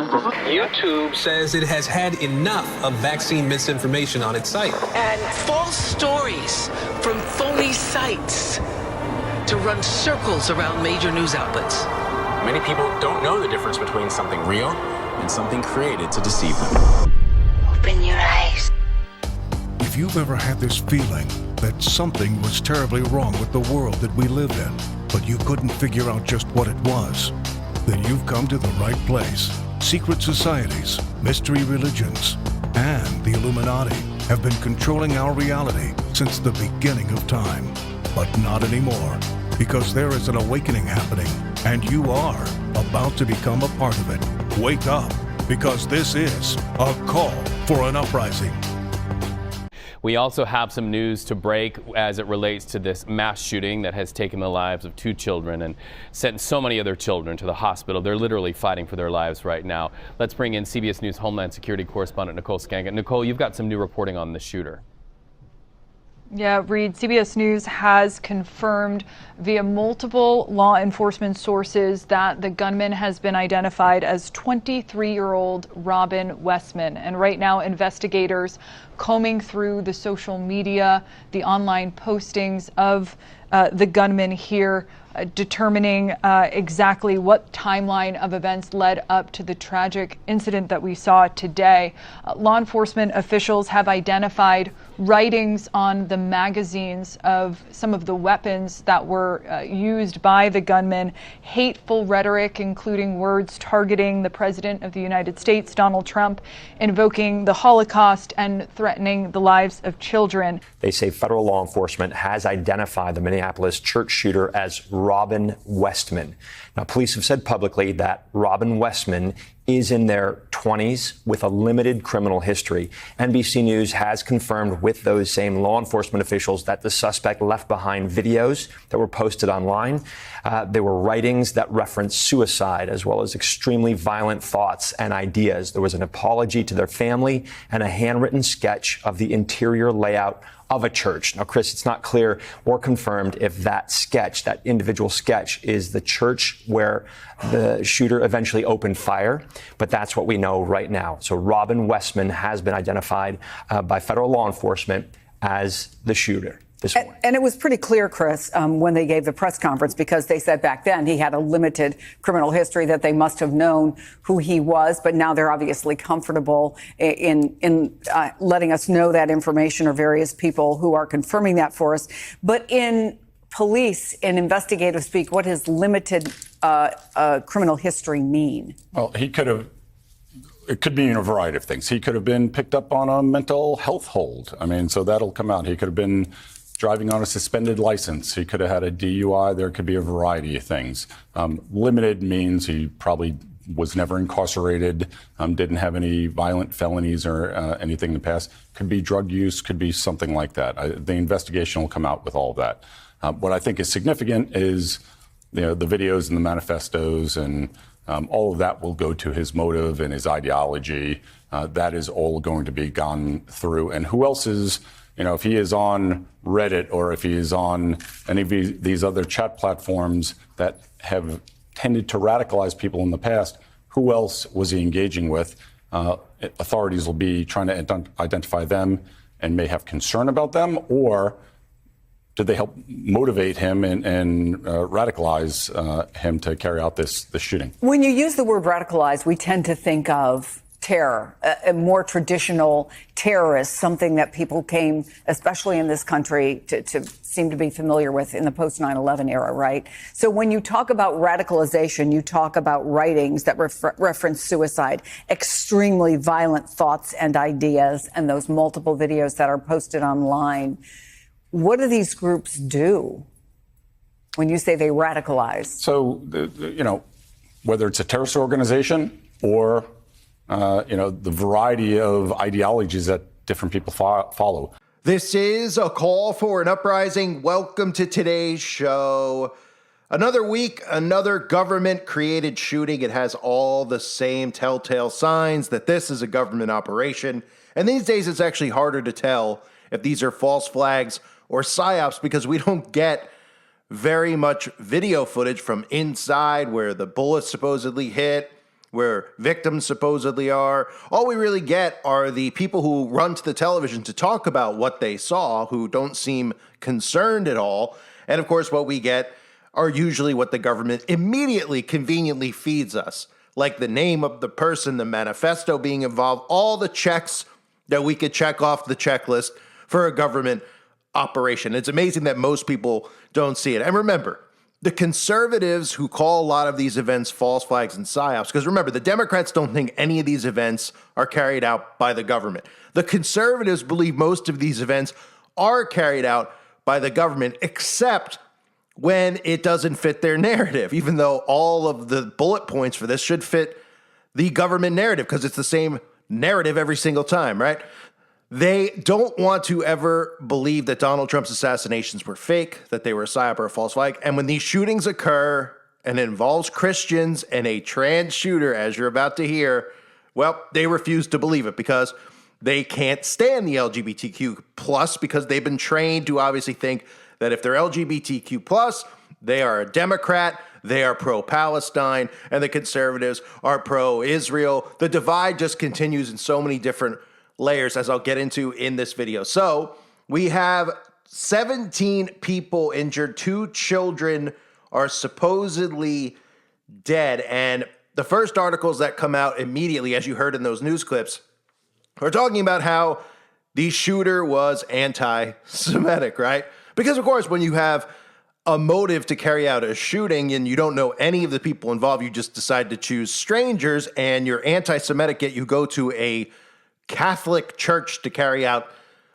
YouTube says it has had enough of vaccine misinformation on its site. And false stories from phony sites to run circles around major news outlets. Many people don't know the difference between something real and something created to deceive them. Open your eyes. If you've ever had this feeling that something was terribly wrong with the world that we live in, but you couldn't figure out just what it was, then you've come to the right place. Secret societies, mystery religions, and the Illuminati have been controlling our reality since the beginning of time. But not anymore, because there is an awakening happening, and you are about to become a part of it. Wake up, because this is a call for an uprising. We also have some news to break as it relates to this mass shooting that has taken the lives of 2 children and sent so many other children to the hospital. They're literally fighting for their lives right now. Let's bring in CBS News Homeland Security correspondent Nicole Skanga. Nicole, you've got some new reporting on the shooter. Yeah, Reed, CBS News has confirmed via multiple law enforcement sources that the gunman has been identified as 23-year-old Robin Westman. And right now, investigators combing through the social media, the online postings of the gunman here, determining exactly what timeline of events led up to the tragic incident that we saw today. Law enforcement officials have identified writings on the magazines of some of the weapons that were used by the gunman, hateful rhetoric, including words targeting the President of the United States, Donald Trump, invoking the Holocaust and threatening the lives of children. They say federal law enforcement has identified the Minneapolis church shooter as Robin Westman. Now, police have said publicly that Robin Westman is in their 20s with a limited criminal history. NBC News has confirmed with those same law enforcement officials that the suspect left behind videos that were posted online. There were writings that referenced suicide as well as extremely violent thoughts and ideas. There was an apology to their family and a handwritten sketch of the interior layout of a church. Now, Chris, it's not clear or confirmed if that sketch, that individual sketch, is the church where the shooter eventually opened fire, but that's what we know right now. So Robin Westman has been identified by federal law enforcement as the shooter. And it was pretty clear, Chris, when they gave the press conference, because they said back then he had a limited criminal history, that they must have known who he was. But now they're obviously comfortable in letting us know that information, or various people who are confirming that for us. But in police, in investigative speak, what does limited criminal history mean? Well, it could mean a variety of things. He could have been picked up on a mental health hold. I mean, so that'll come out. He could have been driving on a suspended license. He could have had a DUI. There could be a variety of things. Limited means he probably was never incarcerated, didn't have any violent felonies or anything in the past. Could be drug use, could be something like that. The investigation will come out with all of that. What I think is significant is the videos and the manifestos, and all of that will go to his motive and his ideology. That is all going to be gone through. And who else is, if he is on Reddit or if he is on any of these other chat platforms that have tended to radicalize people in the past, who else was he engaging with? Authorities will be trying to identify them and may have concern about them, or did they help motivate him and radicalize him to carry out this shooting? When you use the word radicalize, we tend to think of terror, a more traditional terrorist, something that people came, especially in this country, to seem to be familiar with in the post 9/11 era, right? So when you talk about radicalization, you talk about writings that reference suicide, extremely violent thoughts and ideas, and those multiple videos that are posted online. What do these groups do when you say they radicalize? So, whether it's a terrorist organization or the variety of ideologies that different people follow. This is a call for an uprising. Welcome to today's show. Another week, another government-created shooting. It has all the same telltale signs that this is a government operation. And these days, it's actually harder to tell if these are false flags or psyops, because we don't get very much video footage from inside where the bullets supposedly hit. where victims supposedly are. All we really get are the people who run to the television to talk about what they saw, who don't seem concerned at all. And of course, what we get are usually what the government immediately, conveniently feeds us, like the name of the person, the manifesto being involved, all the checks that we could check off the checklist for a government operation. It's amazing that most people don't see it. And remember, the conservatives who call a lot of these events false flags and psyops, because remember, the Democrats don't think any of these events are carried out by the government. The conservatives believe most of these events are carried out by the government, except when it doesn't fit their narrative, even though all of the bullet points for this should fit the government narrative because it's the same narrative every single time, right? They don't want to ever believe that Donald Trump's assassinations were fake, that they were a psyop or a false flag. And when these shootings occur and it involves Christians and a trans shooter, as you're about to hear, well, they refuse to believe it because they can't stand the LGBTQ plus, because they've been trained to obviously think that if they're LGBTQ plus, they are a Democrat, they are pro-Palestine, and the conservatives are pro-Israel. The divide just continues in so many different layers, as I'll get into in this video. So we have 17 people injured. 2 children are supposedly dead. And the first articles that come out immediately, as you heard in those news clips, are talking about how the shooter was anti-Semitic, right? Because, of course, when you have a motive to carry out a shooting and you don't know any of the people involved, you just decide to choose strangers, and you're anti-Semitic, yet you go to a Catholic church to carry out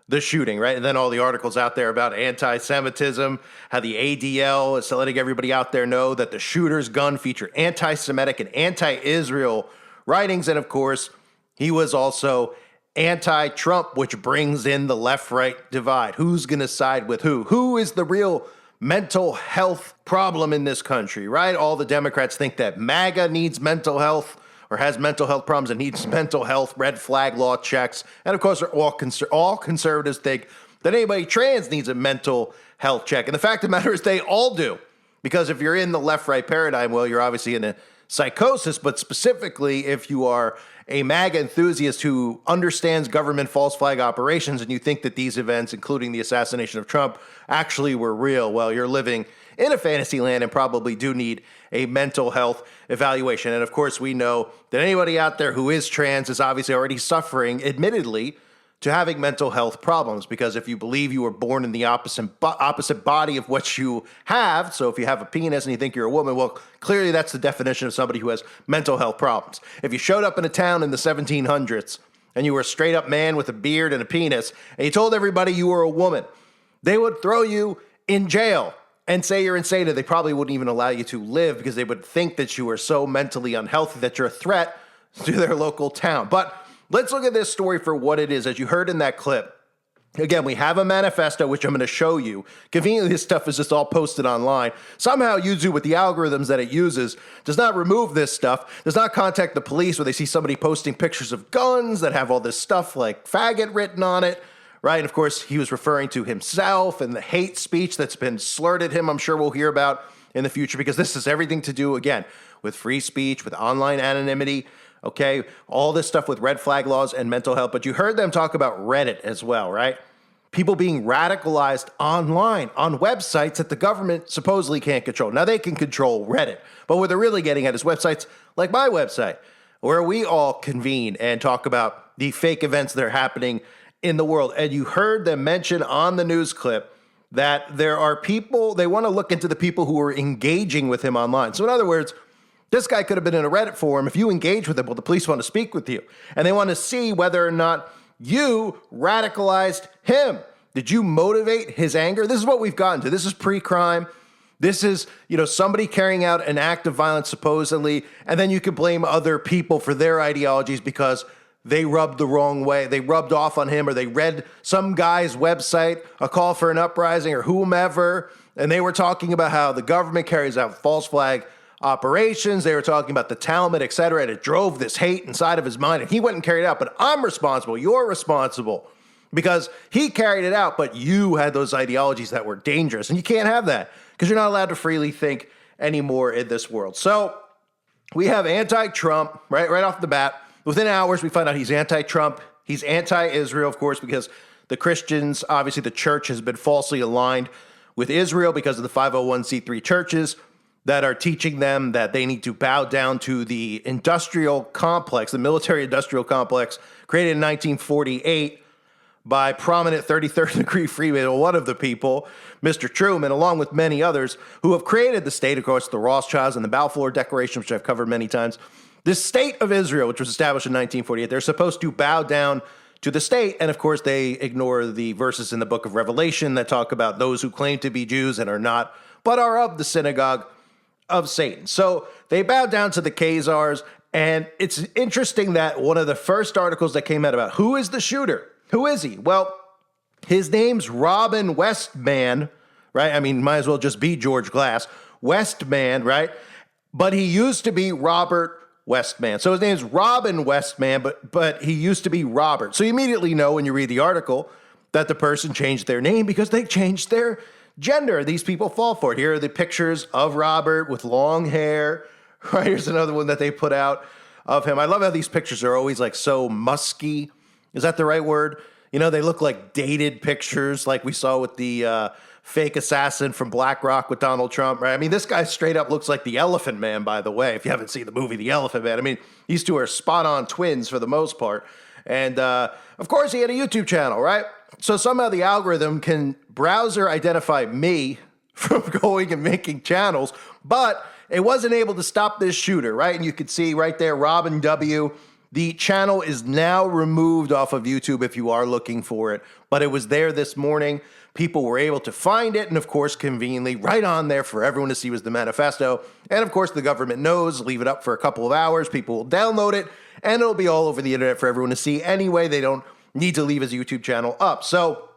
the shooting, right? And then all the articles out there about anti-Semitism, how the ADL is letting everybody out there know that the shooter's gun featured anti-Semitic and anti-Israel writings. And of course, he was also anti-Trump, which brings in the left-right divide. Who's going to side with who? Who is the real mental health problem in this country, right? All the Democrats think that MAGA needs mental health or has mental health problems and needs mental health red flag law checks. And of course, all conservatives think that anybody trans needs a mental health check. And the fact of the matter is they all do. Because if you're in the left-right paradigm, well, you're obviously in a psychosis, but specifically if you are a MAGA enthusiast who understands government false flag operations and you think that these events, including the assassination of Trump, actually were real, well, you're living in a fantasy land and probably do need a mental health evaluation. And of course, we know that anybody out there who is trans is obviously already suffering, admittedly, to having mental health problems, because if you believe you were born in the opposite body of what you have, so if you have a penis and you think you're a woman, well, clearly that's the definition of somebody who has mental health problems. If you showed up in a town in the 1700s and you were a straight up man with a beard and a penis, and you told everybody you were a woman, they would throw you in jail and say you're insane, and they probably wouldn't even allow you to live because they would think that you were so mentally unhealthy that you're a threat to their local town. But let's look at this story for what it is. As you heard in that clip, again, we have a manifesto, which I'm going to show you. Conveniently, this stuff is just all posted online. Somehow, YouTube, with the algorithms that it uses, does not remove this stuff, does not contact the police where they see somebody posting pictures of guns that have all this stuff like faggot written on it, right? And of course, he was referring to himself and the hate speech that's been slurred at him, I'm sure we'll hear about in the future, because this has everything to do, again, with free speech, with online anonymity, okay, all this stuff with red flag laws and mental health. But you heard them talk about Reddit as well, right? People being radicalized online on websites that the government supposedly can't control. Now, they can control Reddit, but what they're really getting at is websites like my website, where we all convene and talk about the fake events that are happening in the world. And you heard them mention on the news clip that there are people, they want to look into the people who are engaging with him online. So in other words, this guy could have been in a Reddit forum. If you engage with him, well, the police want to speak with you. And they want to see whether or not you radicalized him. Did you motivate his anger? This is what we've gotten to. This is pre-crime. This is, somebody carrying out an act of violence, supposedly, and then you can blame other people for their ideologies because they rubbed the wrong way. They rubbed off on him, or they read some guy's website, a call for an uprising, or whomever, and they were talking about how the government carries out false flag operations. They were talking about the Talmud, et cetera, and it drove this hate inside of his mind, and he went and carried it out. But I'm responsible. You're responsible because he carried it out, but you had those ideologies that were dangerous, and you can't have that because you're not allowed to freely think anymore in this world. So we have anti-Trump, right off the bat. Within hours, we find out he's anti-Trump. He's anti-Israel, of course, because the Christians, obviously the church has been falsely aligned with Israel because of the 501c3 churches that are teaching them that they need to bow down to the industrial complex, the military industrial complex created in 1948 by prominent 33rd degree freeman, one of the people, Mr. Truman, along with many others who have created the state, of course, the Rothschilds and the Balfour Declaration, which I've covered many times. This state of Israel, which was established in 1948, they're supposed to bow down to the state. And of course, they ignore the verses in the book of Revelation that talk about those who claim to be Jews and are not, but are of the synagogue of Satan. So they bow down to the Khazars. And it's interesting that one of the first articles that came out about who is the shooter, who is he? Well, his name's Robin Westman, right? I mean, might as well just be George Glass. Westman, right? But he used to be Robert Westman. So his name's Robin Westman, but he used to be Robert. So you immediately know when you read the article that the person changed their name because they changed their gender. These people fall for it. Here are the pictures of Robert with long hair. Right, here's another one that they put out of him. I love how these pictures are always like so musky. Is that the right word? You know, they look like dated pictures like we saw with the fake assassin from BlackRock with Donald Trump, right? I mean, this guy straight up looks like the Elephant Man, by the way, if you haven't seen the movie The Elephant Man. I mean, these two are spot-on twins for the most part. And, of course, he had a YouTube channel, right? So somehow the algorithm can browser identify me from going and making channels, but it wasn't able to stop this shooter, right? And you could see right there, Robin W. The channel is now removed off of YouTube if you are looking for it, but it was there this morning. People were able to find it, and of course, conveniently, right on there for everyone to see was the manifesto. And of course, the government knows, leave it up for a couple of hours, people will download it, and it'll be all over the internet for everyone to see anyway. They don't need to leave his YouTube channel up. So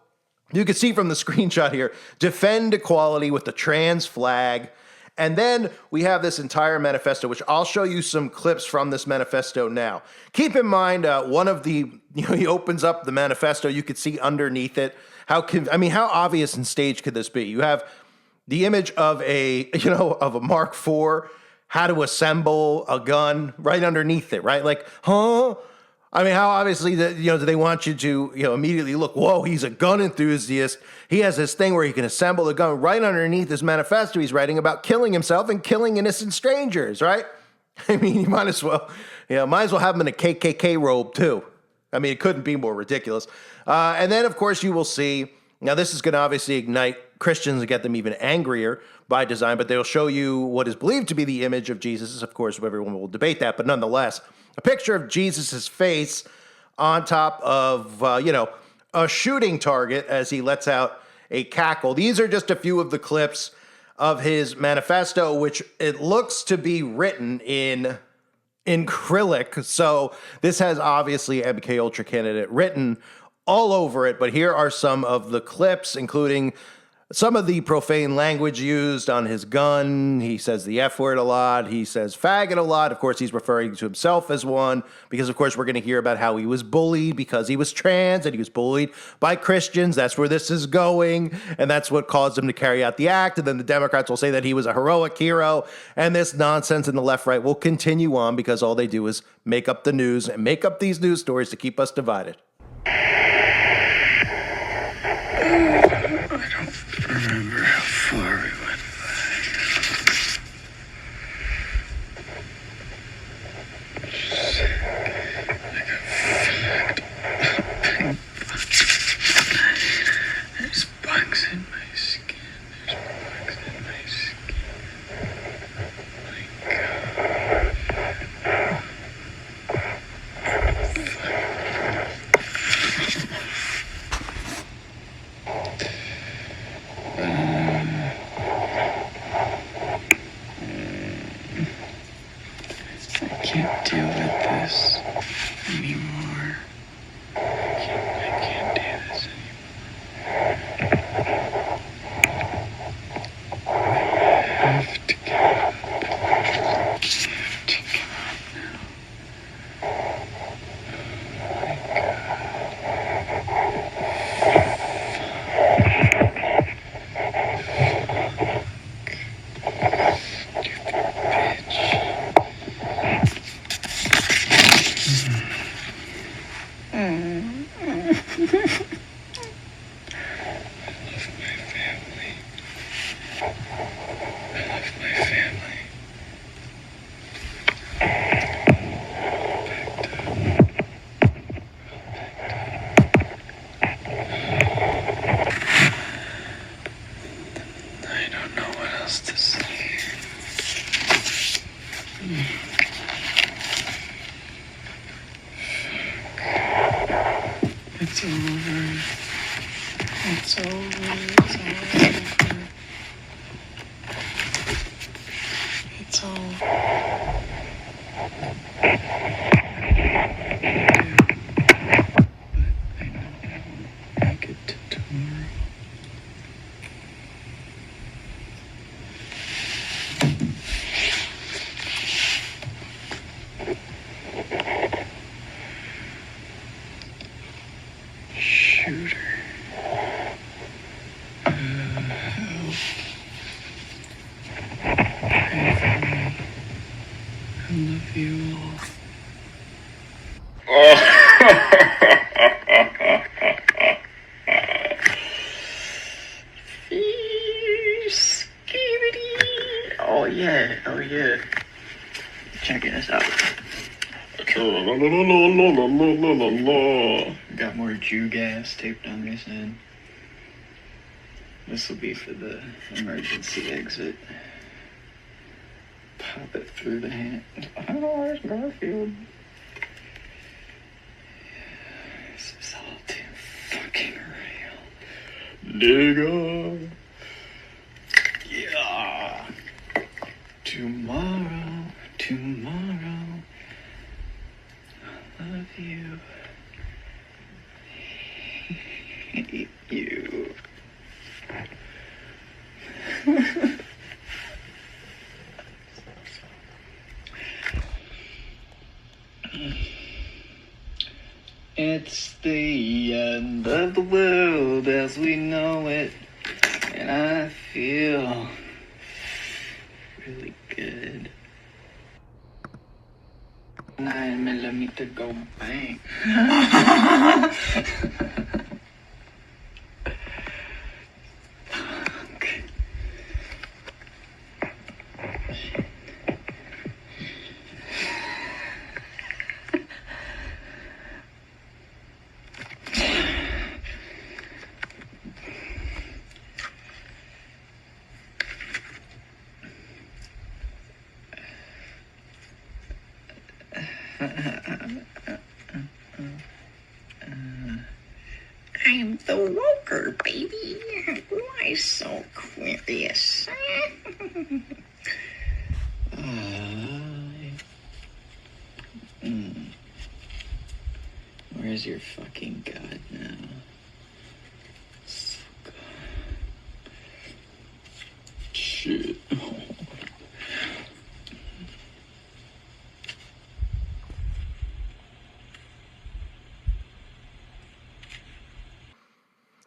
you can see from the screenshot here, defend equality with the trans flag. And then we have this entire manifesto, which I'll show you some clips from this manifesto now. Keep in mind, one of the, he opens up the manifesto, you could see underneath it, how obvious and staged could this be? You have the image of of a Mark IV, how to assemble a gun right underneath it, right? Like, huh? I mean, how obviously do they want you to, immediately look, whoa, he's a gun enthusiast. He has this thing where he can assemble a gun. Right underneath his manifesto, he's writing about killing himself and killing innocent strangers, right? I mean, you might as well have him in a KKK robe too. I mean, it couldn't be more ridiculous. And then, of course, you will see, now this is going to obviously ignite Christians and get them even angrier by design, but they'll show you what is believed to be the image of Jesus. Of course, everyone will debate that, but nonetheless, a picture of Jesus's face on top of, a shooting target as he lets out a cackle. These are just a few of the clips of his manifesto, which it looks to be written in acrylic. So this has obviously MK Ultra candidate written all over it. But here are some of the clips, including some of the profane language used on his gun. He says the F word a lot. He says faggot a lot. Of course, he's referring to himself as one because, of course, we're going to hear about how he was bullied because he was trans and he was bullied by Christians. That's where this is going. And that's what caused him to carry out the act. And then the Democrats will say that he was a heroic hero. And this nonsense in the left-right will continue on because all they do is make up the news and make up these news stories to keep us divided. I don't remember how far we went back. Sick. I got flagged. There's bugs in my skin. There's bugs in my skin. My God. I can't deal with this anymore. I can't do this anymore. I have to get up. I have to get up now. Oh my God. Stupid bitch. It's over. It's over. It's over. Make it to tomorrow. Shooter. Help. Pray for me. I love you all. Oh yeah, oh yeah. Check this out. Got more Jew gas taped on this end. This will be for the emergency exit. Pop it through the hand. Oh, where's Garfield? This is all too fucking real. Nigga. Yeah. Tomorrow, I love you. Hate you. It's the end of the world as we know it, and I feel really good. 9mm go bang. I'm the woker, baby. Why so curious? Where's your fucking God now? So God. Shit.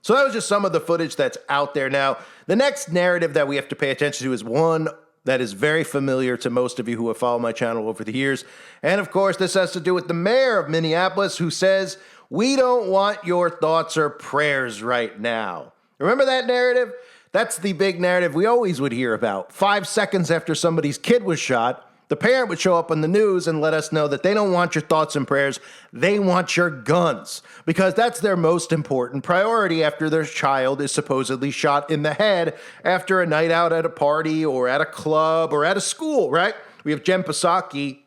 So that was just some of the footage that's out there now. The next narrative that we have to pay attention to is one that is very familiar to most of you who have followed my channel over the years. And of course, this has to do with the mayor of Minneapolis who says, "We don't want your thoughts or prayers right now." Remember that narrative? That's the big narrative we always would hear about. 5 seconds after somebody's kid was shot, the parent would show up on the news and let us know that they don't want your thoughts and prayers. They want your guns, because that's their most important priority after their child is supposedly shot in the head after a night out at a party or at a club or at a school, right? We have Jen Psaki,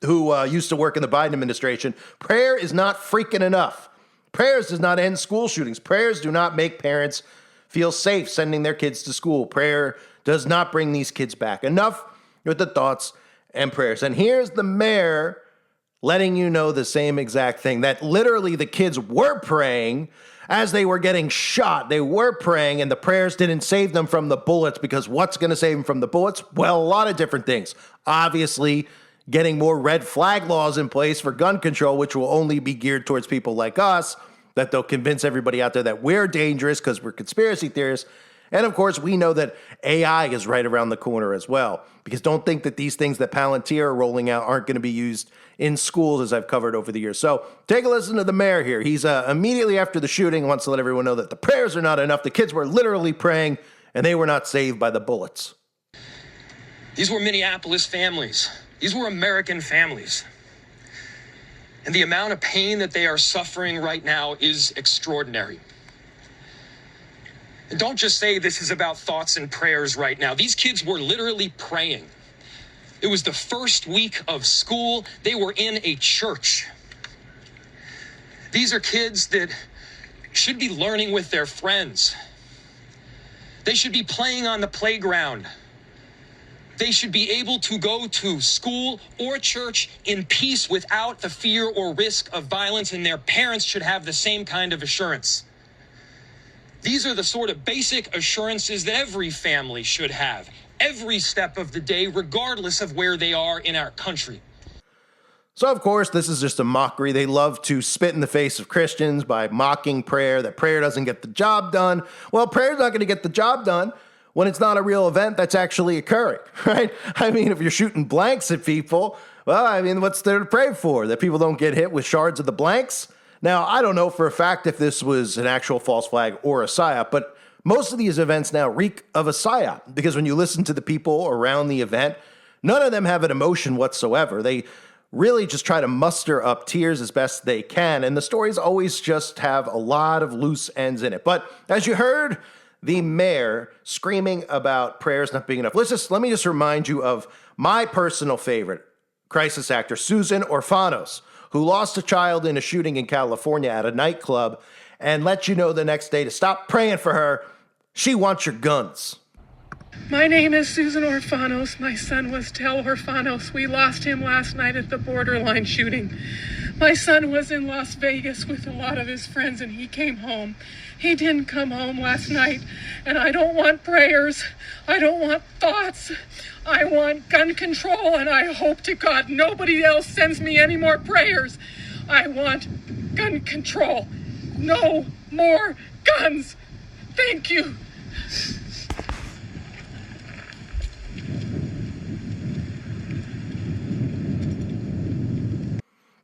who used to work in the Biden administration. Prayer is not freaking enough. Prayers does not end school shootings. Prayers do not make parents feel safe sending their kids to school. Prayer does not bring these kids back. Enough with the thoughts and prayers. And here's the mayor letting you know the same exact thing, that literally the kids were praying as they were getting shot. They were praying, and the prayers didn't save them from the bullets, because what's going to save them from the bullets? Well, a lot of different things. Obviously, getting more red flag laws in place for gun control, which will only be geared towards people like us, that they'll convince everybody out there that we're dangerous because we're conspiracy theorists. And of course, we know that AI is right around the corner as well, because don't think that these things that Palantir are rolling out aren't going to be used in schools, as I've covered over the years. So take a listen to the mayor here. He's immediately after the shooting wants to let everyone know that the prayers are not enough. The kids were literally praying, and they were not saved by the bullets. These were Minneapolis families. These were American families. And the amount of pain that they are suffering right now is extraordinary. And don't just say this is about thoughts and prayers right now. These kids were literally praying. It was the first week of school. They were in a church. These are kids that should be learning with their friends. They should be playing on the playground. They should be able to go to school or church in peace without the fear or risk of violence, and their parents should have the same kind of assurance. These are the sort of basic assurances that every family should have, every step of the day, regardless of where they are in our country. So, of course, this is just a mockery. They love to spit in the face of Christians by mocking prayer, that prayer doesn't get the job done. Well, prayer's not going to get the job done when it's not a real event that's actually occurring, right? I mean, if you're shooting blanks at people, well, I mean, what's there to pray for? That people don't get hit with shards of the blanks? Now, I don't know for a fact if this was an actual false flag or a psyop, but most of these events now reek of a psyop, because when you listen to the people around the event, none of them have an emotion whatsoever. They really just try to muster up tears as best they can, and the stories always just have a lot of loose ends in it. But as you heard the mayor screaming about prayers not being enough, let me just remind you of my personal favorite crisis actor, Susan Orfanos, who lost a child in a shooting in California at a nightclub and let you know the next day to stop praying for her. She wants your guns. My name is Susan Orfanos. My son was Tel Orfanos. We lost him last night at the borderline shooting. My son was in Las Vegas with a lot of his friends and he came home. He didn't come home last night, and I don't want prayers. I don't want thoughts. I want gun control, and I hope to God nobody else sends me any more prayers. I want gun control. No more guns. Thank you.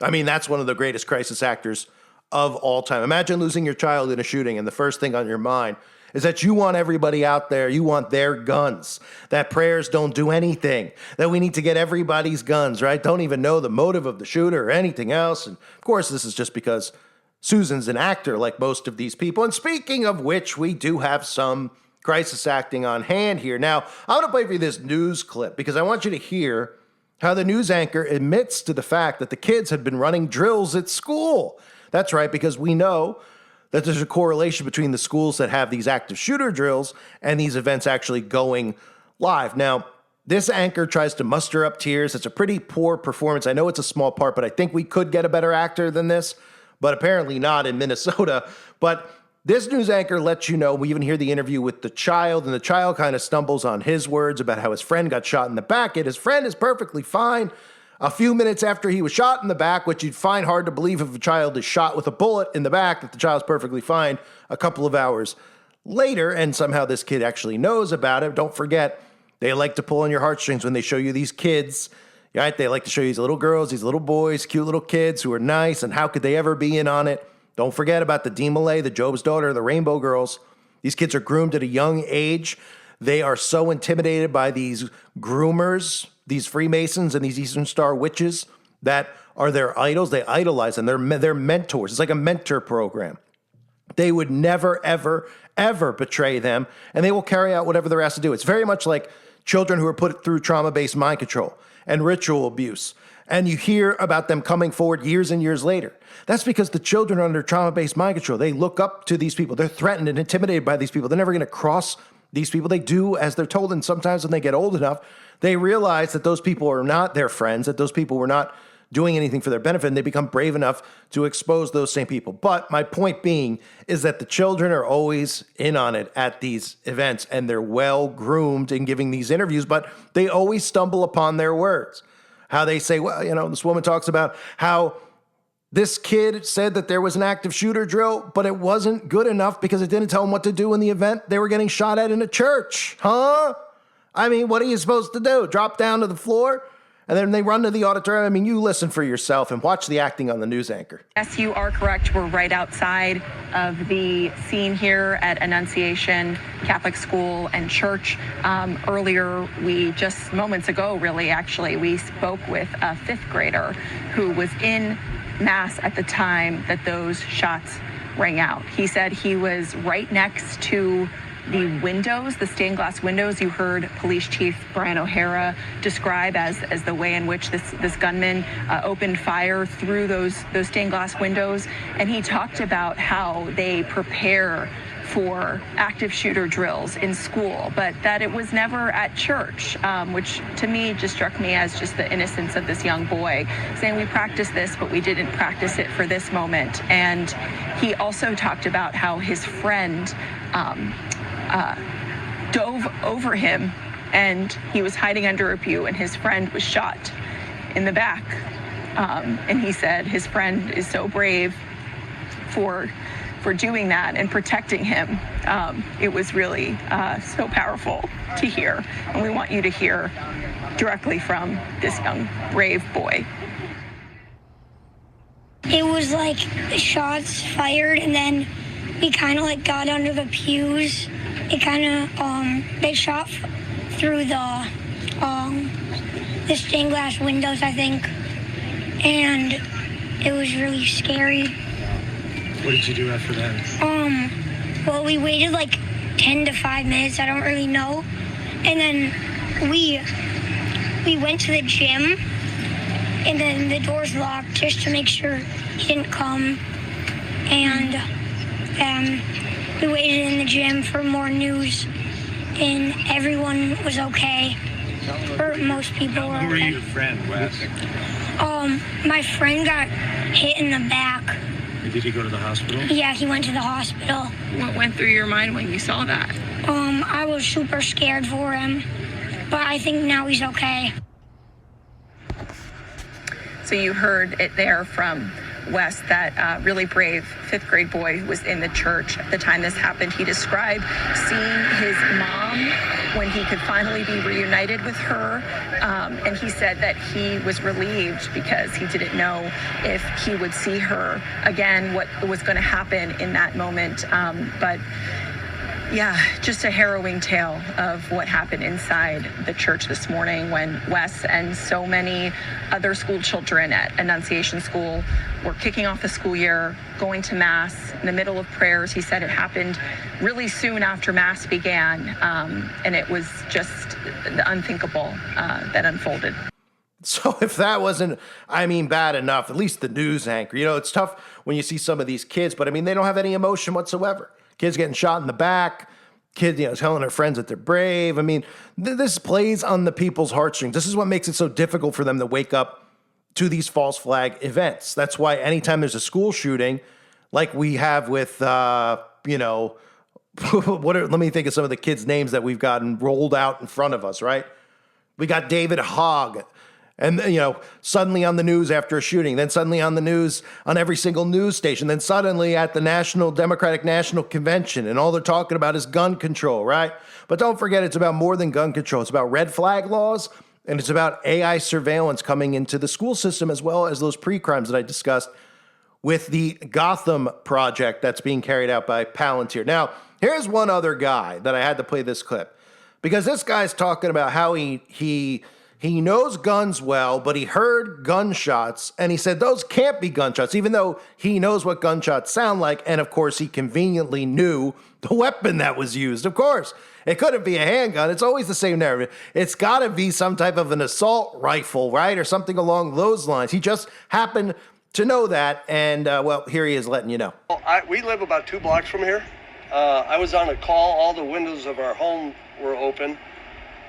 I mean, that's one of the greatest crisis actors of all time. Imagine losing your child in a shooting, and the first thing on your mind is that you want everybody out there, you want their guns, that prayers don't do anything, that we need to get everybody's guns, right? Don't even know the motive of the shooter or anything else. And of course, this is just because Susan's an actor like most of these people. And speaking of which, we do have some crisis acting on hand here. Now, I want to play for you this news clip because I want you to hear how the news anchor admits to the fact that the kids had been running drills at school. That's right, because we know that there's a correlation between the schools that have these active shooter drills and these events actually going live. Now, this anchor tries to muster up tears. It's a pretty poor performance. I know it's a small part, but I think we could get a better actor than this, but apparently not in Minnesota. But this news anchor lets you know, we even hear the interview with the child, and the child kind of stumbles on his words about how his friend got shot in the back, and his friend is perfectly fine. A few minutes after he was shot in the back, which you'd find hard to believe if a child is shot with a bullet in the back, that the child's perfectly fine a couple of hours later, and somehow this kid actually knows about it. Don't forget, they like to pull on your heartstrings when they show you these kids, right? They like to show you these little girls, these little boys, cute little kids who are nice, and how could they ever be in on it? Don't forget about the Dee Malay, the Job's daughter, the Rainbow Girls. These kids are groomed at a young age. They are so intimidated by these groomers, these Freemasons and these Eastern Star witches that are their idols. They idolize them. They're mentors. It's like a mentor program. They would never, ever, ever betray them, and they will carry out whatever they're asked to do. It's very much like children who are put through trauma-based mind control and ritual abuse. And you hear about them coming forward years and years later. That's because the children are under trauma-based mind control. They look up to these people. They're threatened and intimidated by these people. They're never going to cross these people. They do as they're told, and sometimes when they get old enough, they realize that those people are not their friends, that those people were not doing anything for their benefit, and they become brave enough to expose those same people. But my point being is that the children are always in on it at these events, and they're well-groomed in giving these interviews, but they always stumble upon their words. How they say, well, you know, this woman talks about how this kid said that there was an active shooter drill, but it wasn't good enough because it didn't tell them what to do in the event they were getting shot at in a church. Huh? I mean, what are you supposed to do? Drop down to the floor? And then they run to the auditorium. I mean, you listen for yourself and watch the acting on the news anchor. Yes, you are correct. We're right outside of the scene here at Annunciation Catholic School and Church. Earlier, just moments ago, really, actually, we spoke with a fifth grader who was in Mass at the time that those shots rang out. He said he was right next to the windows, the stained glass windows, you heard Police Chief Brian O'Hara describe as the way in which this gunman opened fire through those stained glass windows. And he talked about how they prepare for active shooter drills in school, but that it was never at church, which to me just struck me as just the innocence of this young boy, saying we practiced this, but we didn't practice it for this moment. And he also talked about how his friend dove over him, and he was hiding under a pew, and his friend was shot in the back. And he said his friend is so brave for doing that and protecting him. It was really so powerful to hear, and we want you to hear directly from this young, brave boy. It was like shots fired, and then we kind of like got under the pews. It kind of, they shot through the stained glass windows, I think, and it was really scary. What did you do after that? Well, we waited like 10 to 5 minutes. I don't really know. And then we went to the gym, and then the doors locked just to make sure he didn't come. And we waited in the gym for more news, and everyone was okay. Or most people were okay. Who were your friend, Wes? My friend got hit in the back. Did he go to the hospital? Yeah, he went to the hospital. What went through your mind when you saw that? I was super scared for him, but I think now he's okay. So you heard it there from Wes, that really brave 5th grade boy who was in the church at the time this happened. He described seeing his mom when he could finally be reunited with her. And he said that he was relieved because he didn't know if he would see her again, what was going to happen in that moment. But yeah, just a harrowing tale of what happened inside the church this morning when Wes and so many other school children at Annunciation School were kicking off the school year, going to Mass in the middle of prayers. He said it happened really soon after Mass began, and it was just the unthinkable that unfolded. So if that wasn't, bad enough, at least the news anchor, it's tough when you see some of these kids, but they don't have any emotion whatsoever. Kids getting shot in the back, kids, telling their friends that they're brave. This plays on the people's heartstrings. This is what makes it so difficult for them to wake up to these false flag events. That's why anytime there's a school shooting, like we have with, let me think of some of the kids' names that we've gotten rolled out in front of us, right? We got David Hogg. And, suddenly on the news after a shooting, then suddenly on the news on every single news station, then suddenly at the Democratic National Convention, and all they're talking about is gun control, right? But don't forget, it's about more than gun control. It's about red flag laws, and it's about AI surveillance coming into the school system, as well as those pre-crimes that I discussed with the Gotham project that's being carried out by Palantir. Now, here's one other guy that I had to play this clip, because this guy's talking about how he knows guns well, but he heard gunshots, and he said those can't be gunshots, even though he knows what gunshots sound like, and of course he conveniently knew the weapon that was used. Of course, it couldn't be a handgun. It's always the same narrative. It's got to be some type of an assault rifle, right, or something along those lines. He just happened to know that, and, here he is letting you know. We live about 2 blocks from here. I was on a call. All the windows of our home were open.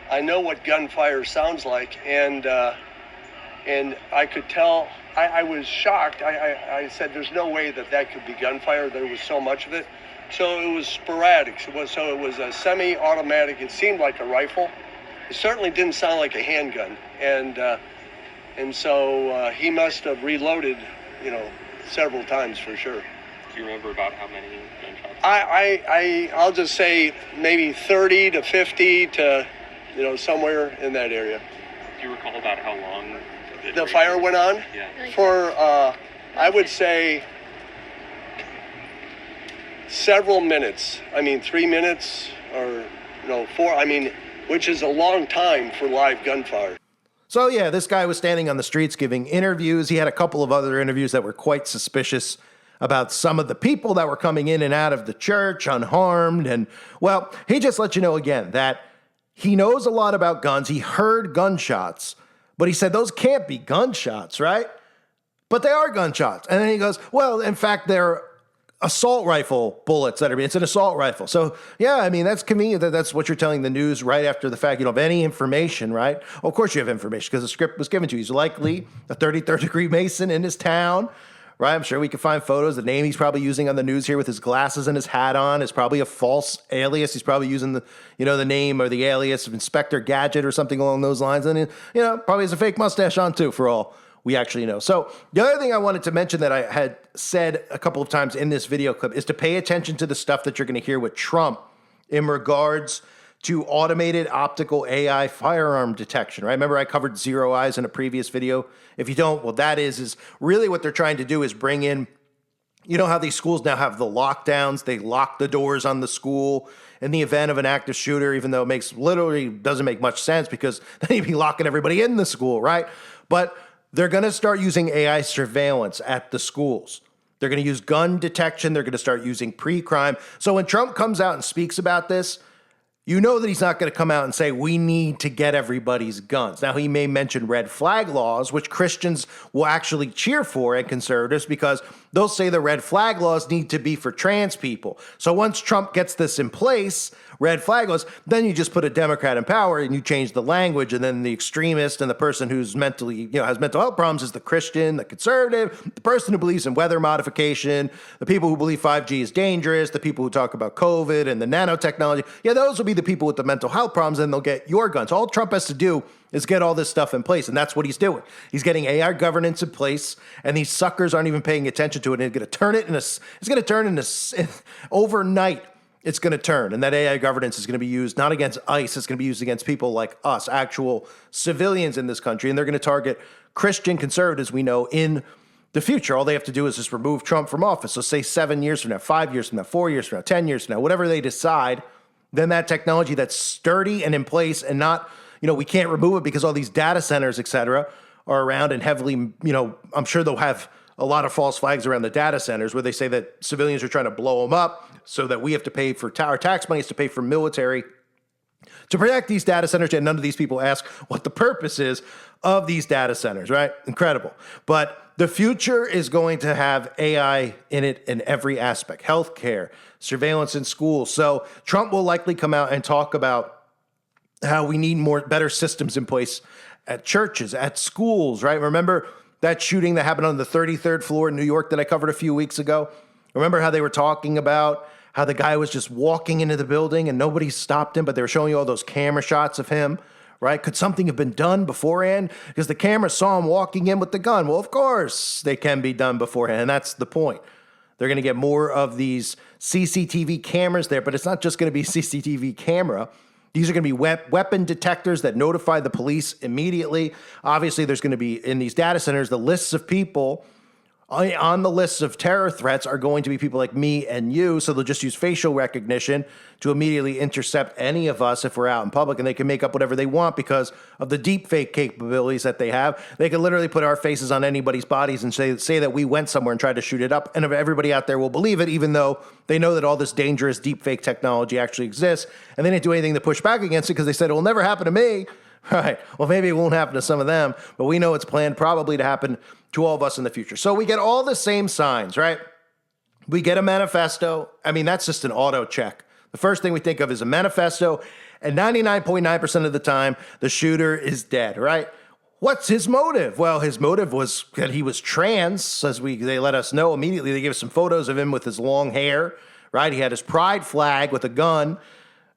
I know what gunfire sounds like, and I could tell. I was shocked. I said, "There's no way that could be gunfire." There was so much of it, so it was sporadic. It was a semi-automatic. It seemed like a rifle. It certainly didn't sound like a handgun, and so he must have reloaded, several times for sure. Do you remember about how many gunshots? I'll just say maybe 30 to 50 to. Somewhere in that area. Do you recall about how long the fire went on? Yeah. For, I would say, several minutes. 3 minutes or, 4. Which is a long time for live gunfire. So, yeah, this guy was standing on the streets giving interviews. He had a couple of other interviews that were quite suspicious. about some of the people that were coming in and out of the church unharmed. And, well, he just let you know again that he knows a lot about guns. He heard gunshots, but he said those can't be gunshots, right? But they are gunshots. And then he goes, well, in fact, they're assault rifle bullets it's an assault rifle. So, yeah, I mean, that's convenient that that's what you're telling the news right after the fact. You don't have any information, right? Well, of course you have information because the script was given to you. He's likely a 33rd degree Mason in his town, right? I'm sure we can find photos. The name he's probably using on the news here with his glasses and his hat on is probably a false alias. He's probably using the name or the alias of Inspector Gadget or something along those lines. And, probably has a fake mustache on too, for all we actually know. So the other thing I wanted to mention that I had said a couple of times in this video clip is to pay attention to the stuff that you're going to hear with Trump in regards to automated optical AI firearm detection, right? Remember I covered Zero Eyes in a previous video? If you don't, well, that is really what they're trying to do is bring in, you know how these schools now have the lockdowns? They lock the doors on the school in the event of an active shooter, even though it literally doesn't make much sense because then you'd be locking everybody in the school, right? But they're going to start using AI surveillance at the schools. They're going to use gun detection. They're going to start using pre-crime. So when Trump comes out and speaks about this, you know that he's not going to come out and say, we need to get everybody's guns. Now, he may mention red flag laws, which Christians will actually cheer for and conservatives because they'll say the red flag laws need to be for trans people. So once Trump gets this in place, red flag laws, then you just put a Democrat in power and you change the language. And then the extremist and the person who's mentally, has mental health problems is the Christian, the conservative, the person who believes in weather modification, the people who believe 5G is dangerous, the people who talk about COVID and the nanotechnology. Yeah, those will be the people with the mental health problems, and they'll get your guns. All Trump has to do is get all this stuff in place, and that's what he's doing. He's getting AI governance in place, and these suckers aren't even paying attention to it. And it's going to turn into overnight. It's going to turn, and that AI governance is going to be used not against ICE. It's going to be used against people like us, actual civilians in this country, and they're going to target Christian conservatives we know in the future. All they have to do is just remove Trump from office. So say 7 years from now, 5 years from now, 4 years from now, 10 years from now, whatever they decide, then that technology that's sturdy and in place and not, we can't remove it because all these data centers, et cetera, are around and heavily, I'm sure they'll have a lot of false flags around the data centers where they say that civilians are trying to blow them up so that we have to pay for our tax money is to pay for military to protect these data centers. And none of these people ask what the purpose is of these data centers, right? Incredible. But the future is going to have AI in it in every aspect, healthcare, surveillance in schools. So Trump will likely come out and talk about how we need better systems in place at churches, at schools, right? Remember that shooting that happened on the 33rd floor in New York that I covered a few weeks ago? Remember how they were talking about how the guy was just walking into the building and nobody stopped him, but they were showing you all those camera shots of him, right? Could something have been done beforehand? Because the camera saw him walking in with the gun. Well, of course they can be done beforehand, and that's the point. They're going to get more of these CCTV cameras there, but it's not just going to be CCTV camera. These are going to be weapon detectors that notify the police immediately. Obviously, there's going to be, in these data centers, the lists of people on the lists of terror threats are going to be people like me and you, so they'll just use facial recognition to immediately intercept any of us if we're out in public, and they can make up whatever they want because of the deep fake capabilities that they have. They can literally put our faces on anybody's bodies and say that we went somewhere and tried to shoot it up, and everybody out there will believe it, even though they know that all this dangerous deep fake technology actually exists, and they didn't do anything to push back against it because they said it will never happen to me. Right. Well, maybe it won't happen to some of them, but we know it's planned probably to happen to all of us in the future. So we get all the same signs, right? We get a manifesto. I mean, that's just an auto check. The first thing we think of is a manifesto, and 99.9% of the time, the shooter is dead, right? What's his motive? Well, his motive was that he was trans, as they let us know immediately. They gave us some photos of him with his long hair, right? He had his pride flag with a gun,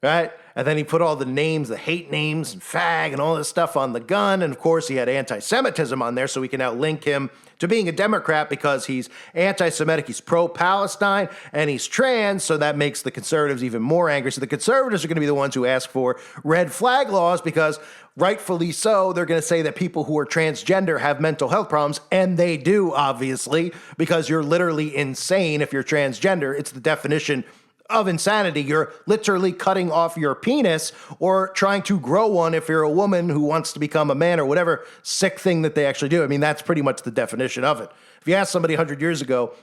right? And then he put all the names, the hate names and fag and all this stuff on the gun. And of course, he had anti-Semitism on there, so we can now link him to being a Democrat because he's anti-Semitic, he's pro-Palestine, and he's trans, so that makes the conservatives even more angry. So the conservatives are going to be the ones who ask for red flag laws because rightfully so, they're going to say that people who are transgender have mental health problems, and they do, obviously, because you're literally insane if you're transgender. It's the definition of insanity. You're literally cutting off your penis or trying to grow one if you're a woman who wants to become a man or whatever sick thing that they actually do. I mean, that's pretty much the definition of it. If you ask somebody 100 years ago,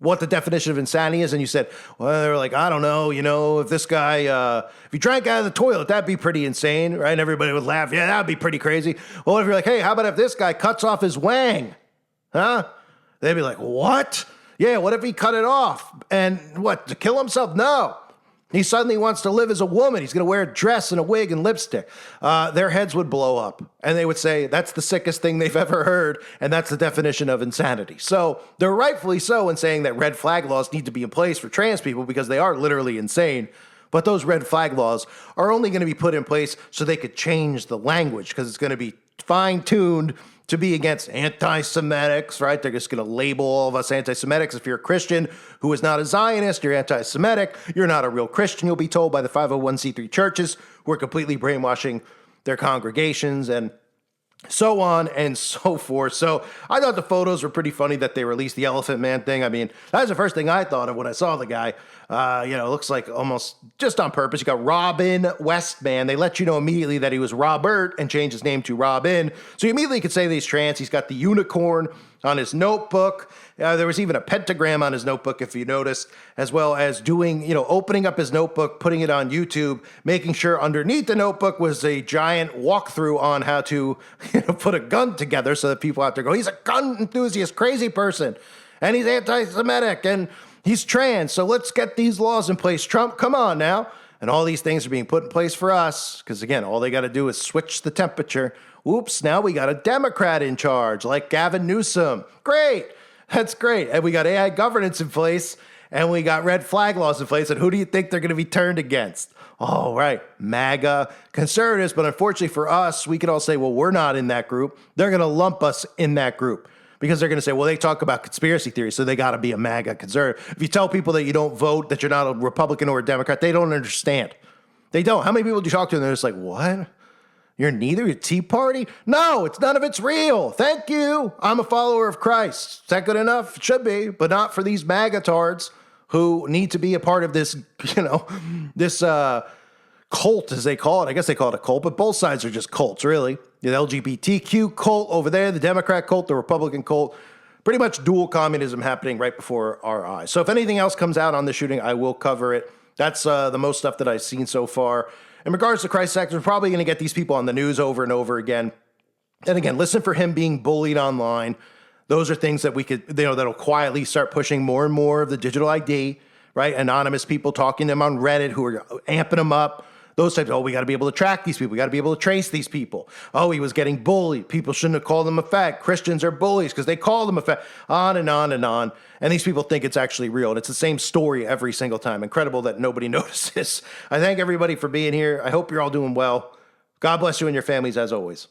what the definition of insanity is, and you said, well, they were like, I don't know, if this guy, if he drank out of the toilet, that'd be pretty insane, right? And everybody would laugh. Yeah, that'd be pretty crazy. Well, if you're like, hey, how about if this guy cuts off his wang? Huh? They'd be like, what? Yeah, what if he cut it off? And what, to kill himself? No. He suddenly wants to live as a woman. He's going to wear a dress and a wig and lipstick. Their heads would blow up. And they would say, that's the sickest thing they've ever heard. And that's the definition of insanity. So they're rightfully so in saying that red flag laws need to be in place for trans people because they are literally insane. But those red flag laws are only going to be put in place so they could change the language because it's going to be fine-tuned to be against anti-Semitics, right? They're just going to label all of us anti-Semitics. If you're a Christian who is not a Zionist, you're anti-Semitic, you're not a real Christian, you'll be told by the 501c3 churches who are completely brainwashing their congregations and so on and so forth. So I thought the photos were pretty funny that they released the Elephant Man thing. I mean, that was the first thing I thought of when I saw the guy. It looks like almost just on purpose. You got Robin Westman. They let you know immediately that he was Robert and changed his name to Robin. So you immediately could say that he's trans. He's got the unicorn on his notebook. There was even a pentagram on his notebook, if you noticed, as well as doing, opening up his notebook, putting it on YouTube, making sure underneath the notebook was a giant walkthrough on how to put a gun together so that people out there go, he's a gun enthusiast, crazy person, and he's anti-Semitic, and he's trans, so let's get these laws in place. Trump, come on now. And all these things are being put in place for us because, again, all they got to do is switch the temperature. Oops, now we got a Democrat in charge like Gavin Newsom. Great. That's great. And we got AI governance in place and we got red flag laws in place. And who do you think they're going to be turned against? Oh, right. MAGA conservatives. But unfortunately for us, we could all say, well, we're not in that group. They're going to lump us in that group because they're going to say, well, they talk about conspiracy theories, so they got to be a MAGA conservative. If you tell people that you don't vote, that you're not a Republican or a Democrat, they don't understand. They don't. How many people do you talk to and they're just like, what? You're neither? You're Tea Party? No, none of it's real. Thank you. I'm a follower of Christ. Is that good enough? It should be, but not for these MAGA tards who need to be a part of this, this cult, as they call it. I guess they call it a cult, but both sides are just cults, really. The LGBTQ cult over there, the Democrat cult, the Republican cult. Pretty much dual communism happening right before our eyes. So if anything else comes out on the shooting, I will cover it. That's the most stuff that I've seen so far. In regards to Christ Act, we're probably going to get these people on the news over and over again. And again, listen for him being bullied online. Those are things that we could, that'll quietly start pushing more and more of the digital ID, right? Anonymous people talking to him on Reddit who are amping him up. Those types, we got to be able to track these people. We got to be able to trace these people. Oh, he was getting bullied. People shouldn't have called him a fag. Christians are bullies because they called him a fag. On and on and on. And these people think it's actually real. And it's the same story every single time. Incredible that nobody notices. I thank everybody for being here. I hope you're all doing well. God bless you and your families as always.